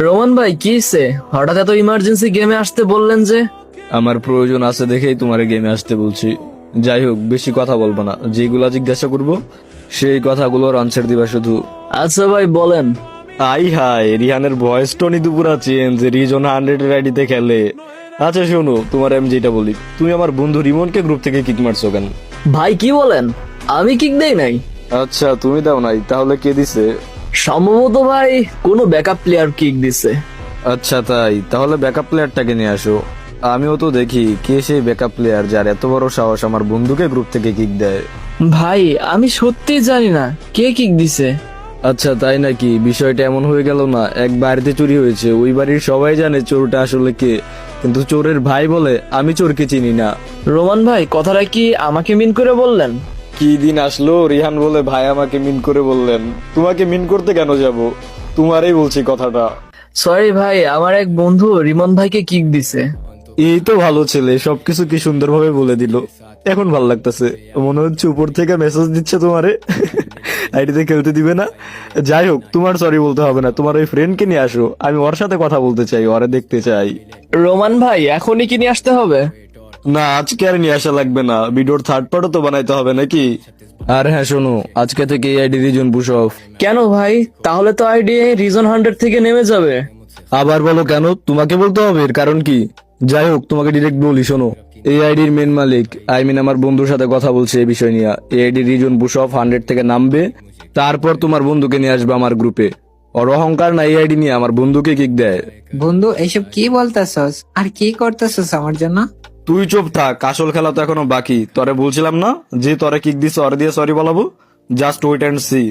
Roman ভাই কিসে হঠাৎ এত ইমার্জেন্সি গেমে আসতে বললেন যে? আমার প্রয়োজন আছে দেখেই তোমার গেমে আসতে বলছি। যাই হোক, বেশি কথা বলবো না, যেগুলা জিজ্ঞাসা করব সেই কথাগুলোর আনসার দিবা শুধু। আচ্ছা ভাই বলেন। আই হাই, রিহানের ভয়েস টোনই দুপুরা চেঞ্জ, রিজন 100 এর আইডিতে খেলে। আচ্ছা শোনো, তোমার আমি যেটা বলি, তুমি আমার বন্ধু রিমনকে গ্রুপ থেকে কিক মারছো কেন? ভাই কি বলেন? আমি কিক দেই নাই। আচ্ছা তুমি দাও নাই, তাহলে কে দিছে? সম্ভবত ভাই কোনো ব্যাকআপ প্লেয়ার কিক দিছে। আচ্ছা তাই, তাহলে ব্যাকআপ প্লেয়ারটাকে নিয়ে আসো। আমিও তো দেখি কে সেই ব্যাকআপ প্লেয়ার যার এত বড় সাহস আমার বন্ধুকে গ্রুপ থেকে কিক দেয়। ভাই আমি সত্যিই জানি না কে কিক দিছে। আচ্ছা তাই নাকি? বিষয়টা এমন হয়ে গেল না, এক বাড়িতে চুরি হয়েছে, ওই বাড়ির সবাই জানে চোরটা আসলে কে, কিন্তু চোরের ভাই বলে আমি চোরকে চিনি না। রোমান ভাই কথাটা কি আমাকে মিন করে বললেন? কি দিন আসলো, রিহান বলে ভাই আমাকে মিন করে বললেন? তোমাকে মিন করতে কেন যাব, তোমারই বলছি কথাটা। সরি ভাই, আমার এক বন্ধু রিমন ভাইকে কিক দিছে। এই তো ভালো ছেলে, সবকিছু কি সুন্দরভাবে বলে দিল। এখন ভাল লাগতেছে, মনে হচ্ছে উপর থেকে মেসেজ দিচ্ছে তোমারে আইডিতে খেলতে দিবে না। যাই হোক, তোমার সরি বলতে হবে না, তোমার ওই ফ্রেন্ডকে নিয়ে আসো, আমি ওর সাথে কথা বলতে চাই, ওরে দেখতে চাই। রোমান ভাই এখনই কি নিয়ে আসতে হবে? না, আজকে আর নিয়ে আসা লাগবে না, ভিডিওর থার্ড পার্টও তো বানাইতে হবে নাকি। আর হ্যাঁ শোনো, আজকে থেকে এই আইডি রিজন বুশফ। কেন ভাই? তাহলে তো আইডি রিজন 100 থেকে নেমে যাবে। আবার বলো কেন? তোমাকে বলতে হবে এর কারণ কি? যাই হোক, তোমাকে ডিরেক্ট বলি, শোনো, এই আইডির মেন মালিক আমার বন্ধুর সাথে কথা বলছে এই বিষয় নিয়ে। এই আইডি রিজন বুশফ 100 থেকে নামবে, তারপর তোমার বন্ধুকে নিয়ে আসবে আমার গ্রুপে। ওর অহংকার না এই আইডি নিয়ে আমার বন্ধুকে কিক দেয়। বন্ধু এইসব কি বলতেছস আর কি করতেছস আমার জন্য? তুই চুপ থাক, আসল খেলা তো এখনো বাকি। তরে বলছিলাম না যে তরে কিক দিছে, ওরে দিয়ে সরি বলাবো। Just wait and C.